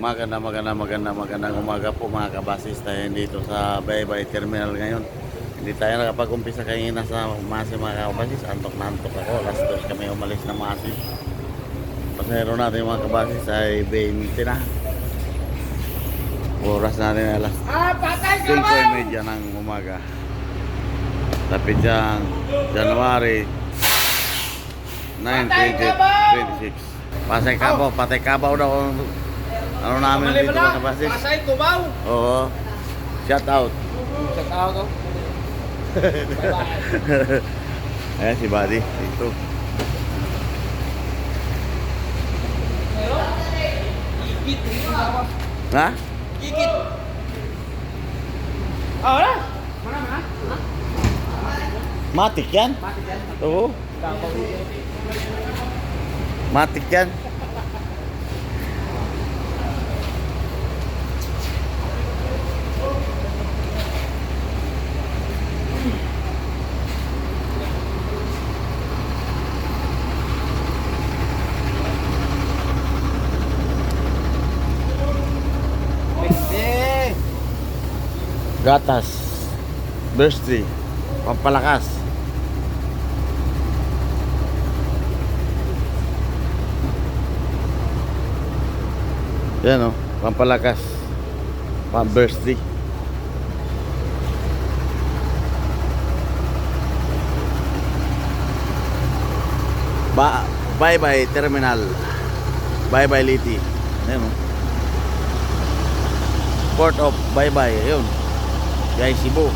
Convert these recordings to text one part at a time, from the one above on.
Magandang umaga po mga kabasis tayo dito sa Baybay Terminal ngayon. Hindi tayo nakapag-umpisa kanina sa Masin mga kabasis. Antok na antok ako. Alas 2 kami umalis na Masin. Pasahero natin mga kabasis ay 20 na. Oras natin alas 5:30 ng umaga. Tapos dyan, January 9, 2026. Patay Kabaw daw. Ano namin dito mga kabasis? Pasay Cubao. Oo. Shout out. Shout out ko. Ayan si Buddy. Dito. Gigit. Ha? Gigit. Ah, wala. Mana? Matik yan? Mati yan. Oo. Matik yan. Gatas. Bursty. Pampalakas. Yan o. Pampalakas. Pambursty. Bye-bye terminal. Bye-bye Liti. Yan o. Port of Bye-bye. Yun. Gay Cebu.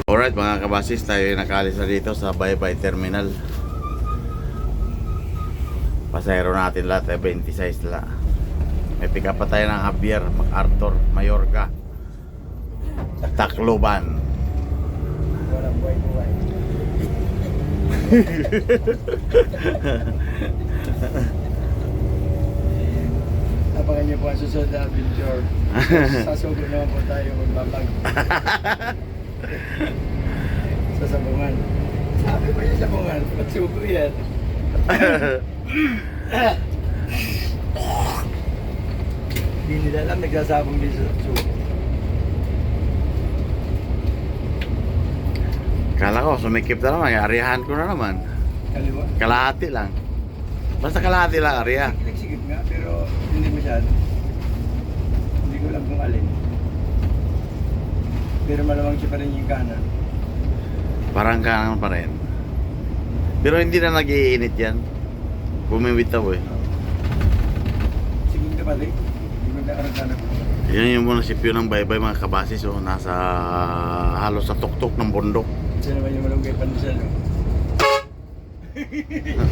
Alright mga kabasis, tayo nakalis na dito sa Bye-bye Terminal. Pasahero natin lahat ay 26 la. May pick up pa tayo ng Javier, MacArthur, Mayorga, Tacloban. Walang buhay-buhay. Abangan niyo po ang susunod na adventure. Sasubo naman po tayo magbabag. Sa Sabungan. Sabi ko yung Sabungan, magsubo yan. Hindi nila alam, nagsasabong din sa subo. Kala ko, sumikip na naman, arihan ko na naman. Kaliwa. Kalahati lang. Basta kalahati lang, ariya. Nagsigip nga, pero hindi masyado. Hindi ko alam kung alin. Pero malamang siya pa rin yung kanan. Parang kanan pa rin. Pero hindi na nag-iinit yan. Bumibitaw eh. Sigunda pa rin. Sigunda ka rin kanan. Yan yung munisipyo ng Baybay mga kabasis. Oh, nasa halos sa tuktok ng bundok. Siya naman yung malunggay pandesal. No?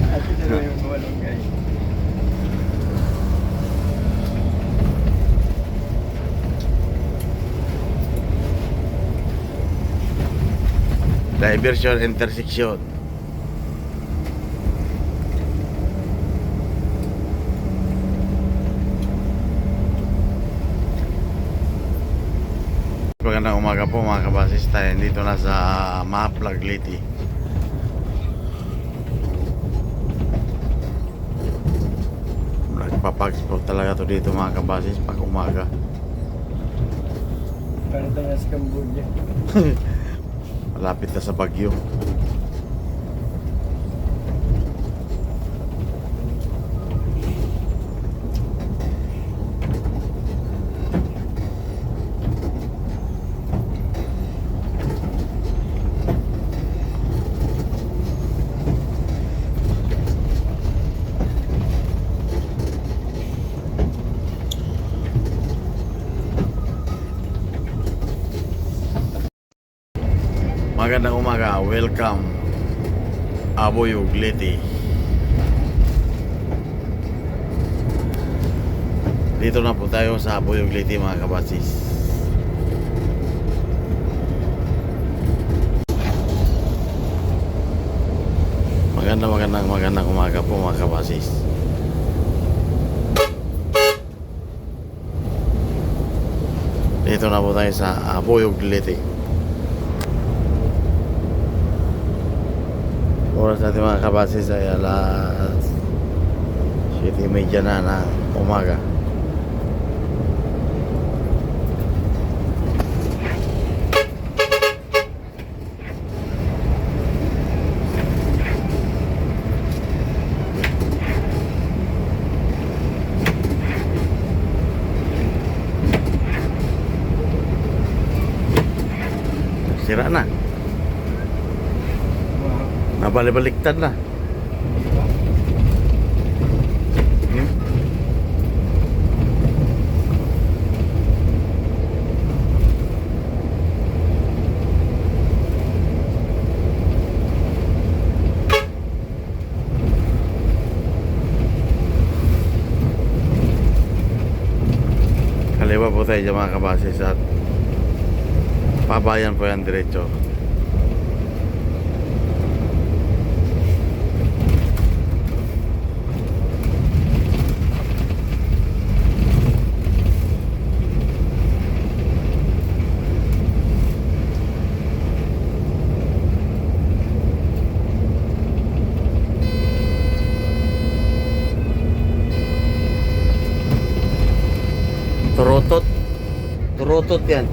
At siya naman yung malunggay. Diversion intersection. Magandang umaga po mga kabasis, tayo dito na sa Maplag Liti. Nagpapags po talaga to dito mga kabasis pag umaga. Para tayo sa Cambodia. Malapit na sa Bagyo. Magandang umaga, welcome Aboy Ugliti. Dito na po tayo sa Aboy Ugliti mga kabasis. Magandang umaga po mga kabasis. Dito na po tayo sa Aboy Ugliti. Oras natin mga kabasis ay alas 7:30 na ng umaga. Sira na. Nabalik-baliktad na. Kaliwa po tayo dyan mga kabasis at pabayan po yan diretso. Turutot yan.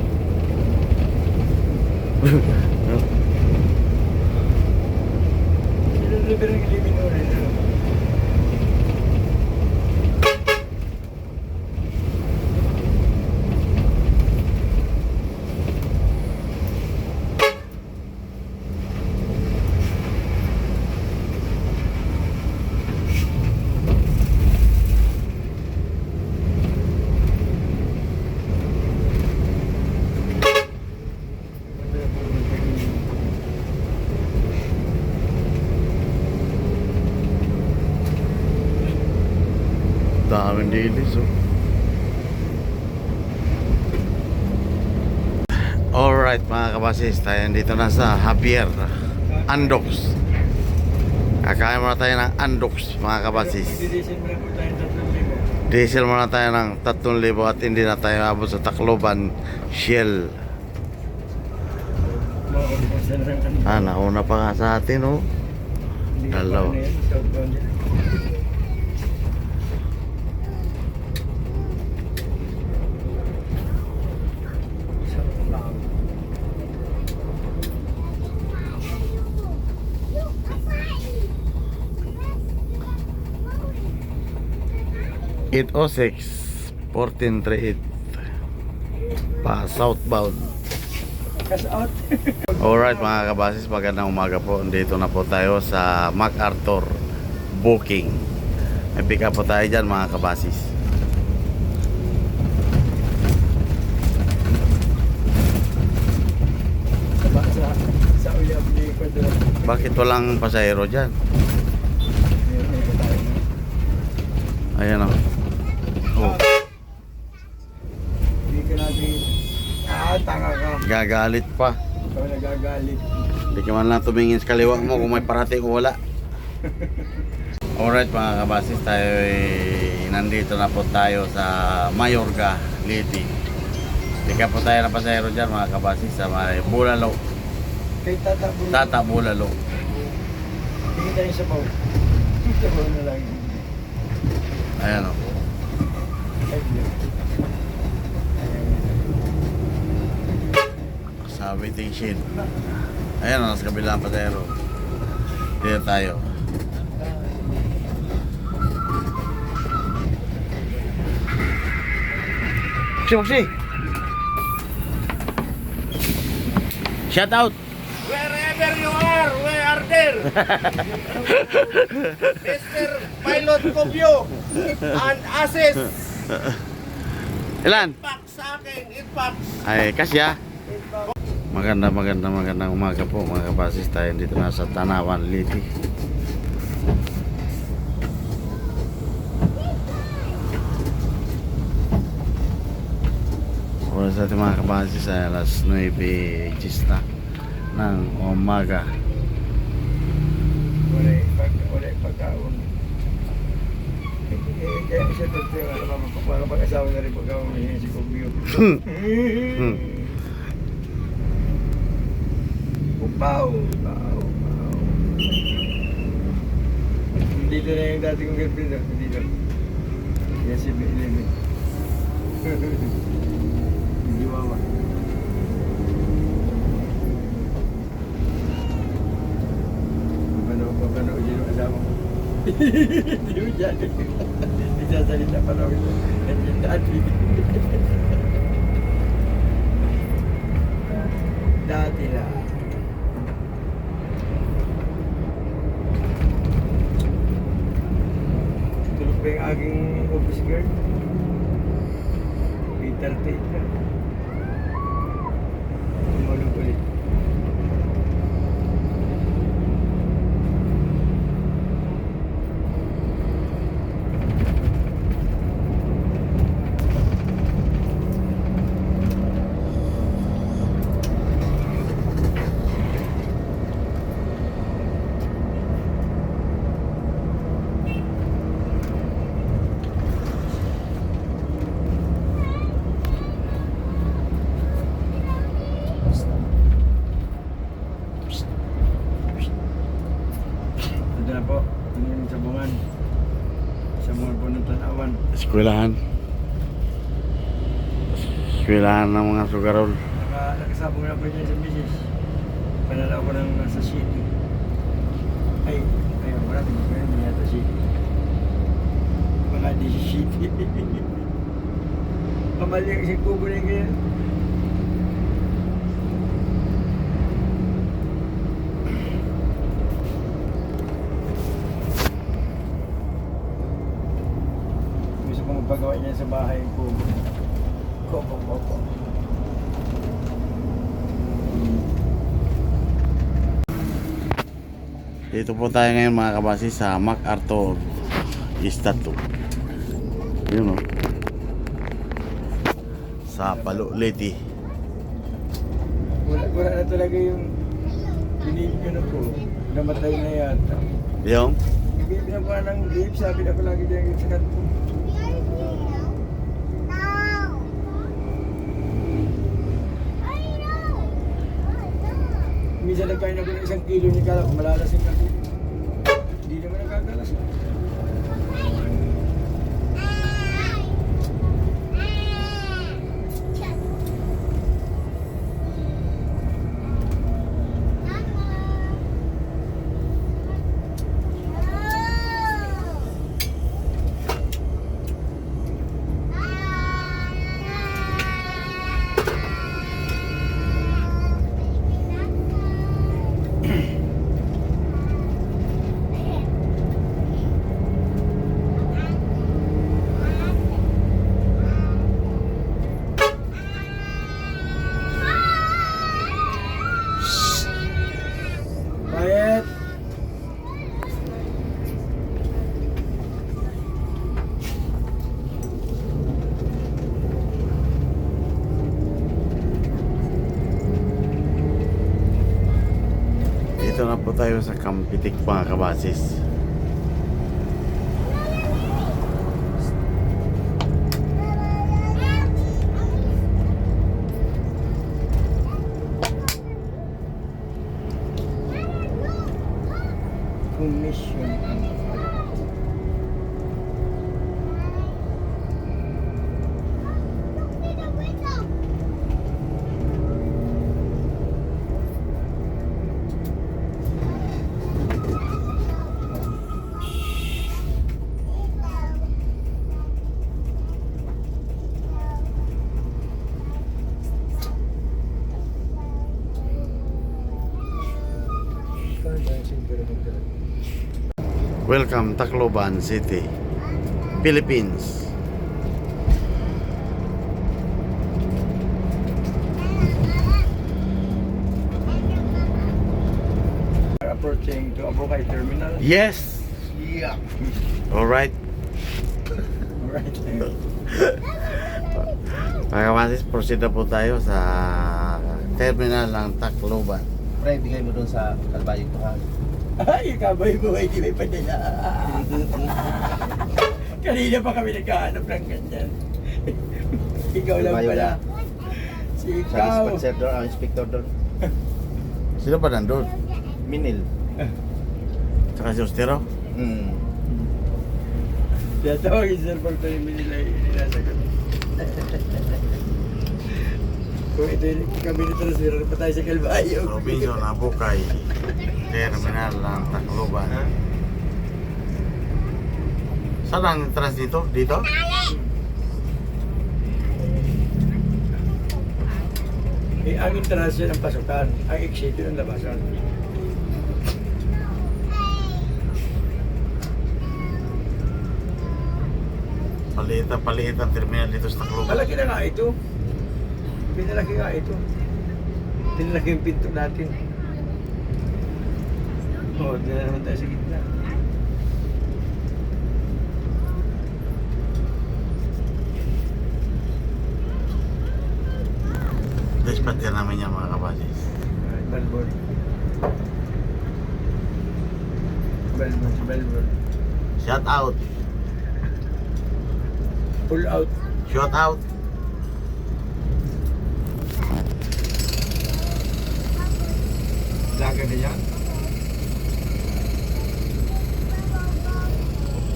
Daming dilis oh. Alright mga kabasis, tayo dito na sa Javier Andox. Kakain muna tayo ng Andox mga kabasis. Diesel muna tayo ng 3,000 at hindi na tayo abot sa Tacloban Shell. Nauna pa nga sa atin oh. Dalawa. It 06 1438 pa southbound. Alright mga kabasis, magandang umaga po. Dito na po tayo sa MacArthur Booking. May pick up po tayo dyan mga kabasis. Bakit walang pasahero dyan? Ayan o. Oh. Hindi ka natin, tanga ka. Gagalit pa. Ikaw nagagalit. Hindi ka man lang tumingin sa kaliwa mo kung may parating o wala. Alright mga kabasis, tayo nandito na po tayo sa Mayorga, Liti. Hindi ka po tayo na pasahero dyan mga kabasis sa Bulalo. Kay Tata Bulalo. Hindi tayo sa baw. Sa baw na lang. Ayan o. Sa waiting shed. Ayan o, nasa kabilang pasahero. Dito tayo. Maksi. Shout out. Wherever you are, we are there. Mr. Pilot Cobio and Asis. Ilan? Impact sa akin, impact. Ay, kasya. Magandang umaga po mga kabasis. Tayo dito na sa Tanawan, Liti. Oras natin mga kabasis ay alas 9:10 na ng umaga. Wala pagkaon. Kaya siya tagtira para pag-asawa na rin pagkaon niya si Kubyo. Upaw. Dito na yung dati kong girlfriend. Dito. Yan si Billy. Hindi wawa. Papanood yun yung asawa ko. Hindi mo dyan. Nagsasalita pa raw ito. Ganyan dati. Dati lang. Tulog pa yung aking office girl. Peter Tater. Tumulog ulit. Ito na po, ano yung sabungan? Sabungan po ng Tanawan. Eskwelahan ng mga sugarol. Nakasabong na po niya sa misis. Panalaw ko ng nasa city. Ayun, maraming po yun, niya sa city. Mga di sa city. Pamali ang isang kubo na yun. Gusto ko magpagawa niya sa bahay yung kubo. Kopo. Dito po tayo ngayon mga kabasis sa MacArthur Statue. Yun o. Sa Palo, Liti. Wala na talaga yung binigyan na po. Namatay na yata. Yung? Bibigyan pa ng gift, sabi na ko lagi dyan sa kanto. Minsan nagkain ako ng 1 kilo ni Kala, kung malalasin na ko. Hindi naman nakakalasin. Quiet! Dito na po tayo sa Kampitik mga kabasis. Commission ang Welcome Tacloban City, Philippines. approaching to Abukay Terminal. Yes! Yeah. Alright. Alright. Mga kabasis, proceed na po tayo sa terminal ng Tacloban. Pre, bigay mo dun sa kalbayo ko ha. Ay, kabay mo, hindi may padala. Kanina pa kami nagkahanap ng ganyan. Ikaw lang Kalbayo pala. na. Si Sa ikaw. dispenser doon, ang inspector doon. Sino ba nandun? Minil. Tsaka si Ostero? Hmm. Kaya tawagin si Sir Porto yung nila inasagot. Kung ito yung kami nito na sira pa tayo sa Kalbayo. Robinson Abukay, terminal ng Tacloban. Saan ang entrance dito? Dito? Eh, ang entrance yun ang pasukan, ang exit yun ang labasan. Paliit ang terminal dito sa Tacloban. Malaki na nga ito. Pinalaki nga ito. Pinalaki yung pinto natin. Oo, di na naman tayo sa gitna. Dispatch ka namin yan mga kabasis. Ay, Balbon. Balbon, si Balbon. Shout out! Pull out. Shout out! Laga na yan.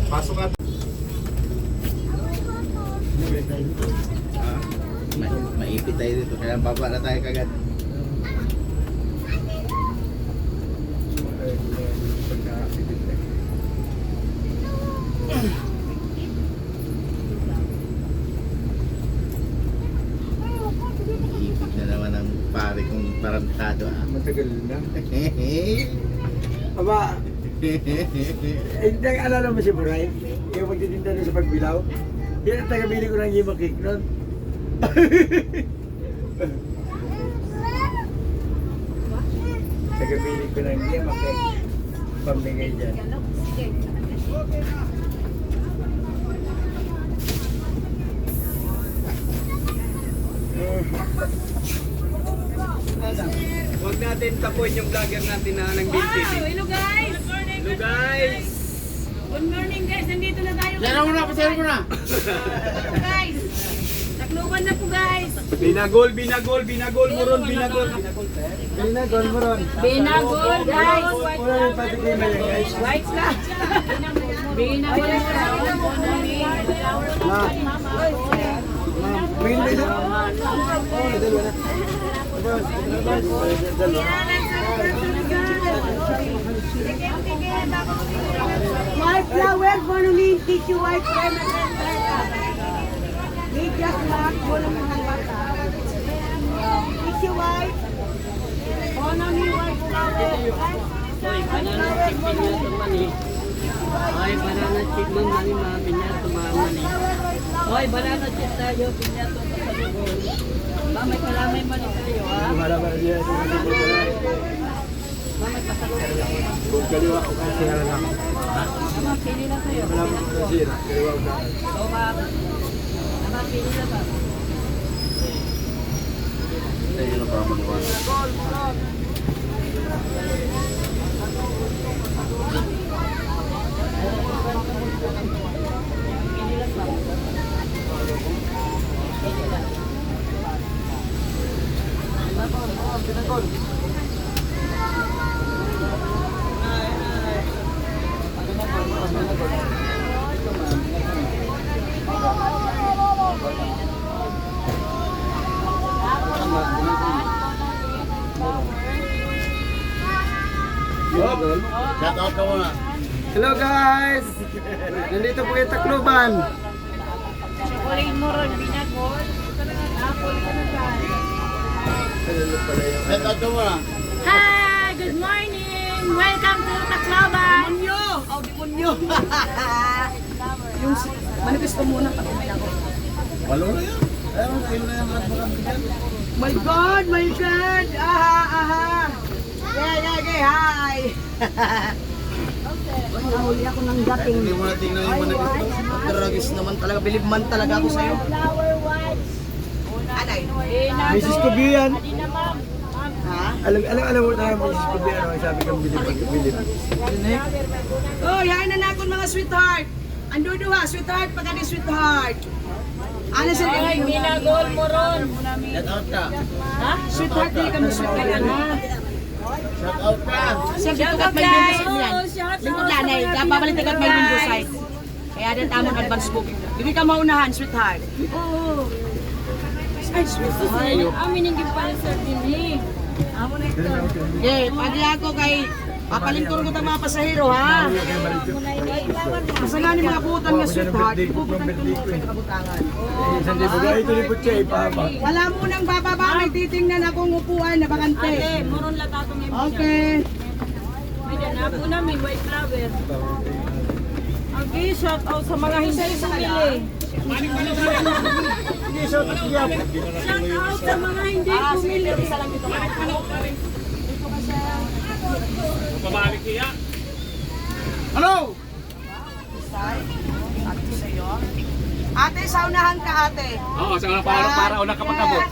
Pasok at. Maipit tayo dito, kaya baba na tayo kagad. Iipit na naman ang pare kong parantado ah. Matagal na. Aba, hindi alala mo si Buray? Yung magtitinda na sa pagbilaw? Yan ang tagabili ko ng Yima Cake nun. Tagabili ko ng Yima Cake. Pambigay dyan. Huwag natin tapuin yung vlogger natin na ng Wow! Hello guys! Hello guys! Good morning guys! Nandito na tayo. Sero mo na! Pasero mo na! Guys! Tacloban na po guys! Binagol, binagol, binagol mo ron, binagol. Pinagol mo ron. Binagol guys! Wala yung patigay na yan guys. White ka! Binagol na May ba isa? Oo, dalawa na. White flower, bonunin, tissue white, lemon, media black, bonunin ng bata. Tissue white, bonunin white flower. Ay, banana chip niya mani. Ay, banana chip man mani mami niya tumamani. Ay, banana chip tayo pinya to sa lugol. Mamay kalamay mani tayo ha. Wala ba na siya? Mamay pasalubong. Kung kaliwa o kasi sira lang. Mamay pili na tayo. Wala mo kung sira. Kaliwa o kanan. So, mamay pili na ba? Ayun ang pamanuan. Shout out ka muna. Hello guys! Nandito po kayo Tacloban. Chocolate mo ron, binagol. Apple ka na guys. Shout out ka muna. Hi! Good morning! Welcome to Tacloban! Oh, demonyo! Yung manifesto muna pag ako. Walo na yan. Ayun, kayo na yan. Magpakabigyan. My God! My God! Aha! Aha! Yeah, yeah, yeah! Hi! Nahuli ako ng dating. Hindi mo na tingnan yung mga nag-dragis naman talaga. Believe man talaga ako sa'yo. Flower wipes. Anay. Mrs. Kubi yan. Hindi na ma'am. Ha? Alam mo na Mrs. Kubi, ano, sabi kang bilib. Oh, yain na nakon mga sweetheart. Ando duha, sweetheart, pagani sweetheart. Ano sa Ay, binagol mo ron. Shout out ka. Ha? sweetheart di kami sweetheart ha. Shout out ka. Sa bitukat may windows yan. Lingkod lanay, babalik tikat may windows side. Kaya din tamang advance booking. Hindi ka maunahan, sweetheart. Oo. Ay, sweetheart. Amin yung pala sir din eh. Amo na ito. Okay, pagi ako kay papalingkor ko tang mga pasahero ha. Kasi nga ni mga butan nga sweetheart, ipuputan ko mo sa kabutangan. Isang libo ka, ito libot siya, ipapa. Wala mo nang bababa, may titingnan akong upuan na bakante. Ate, moron lang ako ngayon. Okay. May danapo namin, white flower. Okay, shout out sa mga hindi bumili. Shout out sa mga hindi bumili. Ano? Ate, saunahan ka ate. Oo, sa una para una ka pagkabot.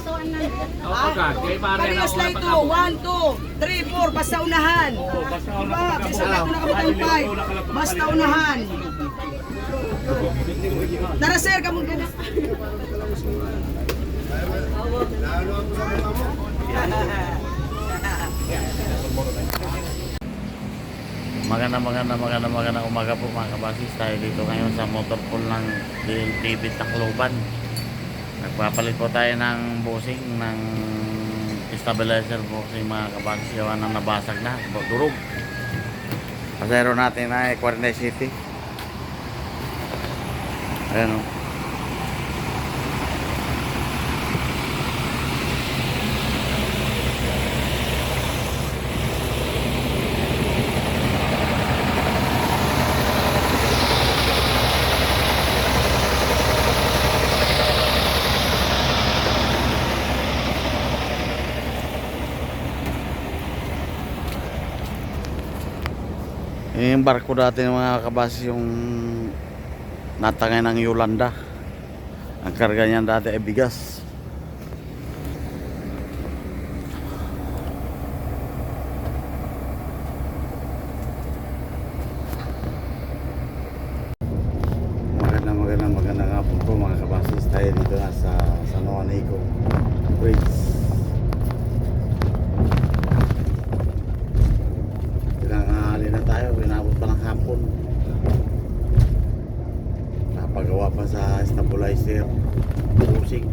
Oo, ka. Kaya para na Parehas una na ito. pagkabot. 1, 2, 3, 4. Basta unahan. Oo, basta una Diba? ka Bisa pagkabot. na ako nakapatay. Basta unahan. Tara sir, kamong ganda. Magandang umaga po mga kabasis. Tayo dito ngayon sa motor pool ng DLTV Tacloban. Nagpapalit po tayo ng bushing ng stabilizer bushing mga kabasis. Yawan na nabasag na, durog. Pasero natin ay Quarantine City. Ayan o. Yung barko dati mga kabasis yung natangay ng Yolanda. Ang karga niyan dati ay bigas. Magandang hapon po mga kabasis. Tayo dito na sa San Juanico Bridge. Tinanghali na tayo, inabot pa ng hapon. Napagawa pa sa stabilizer, busing.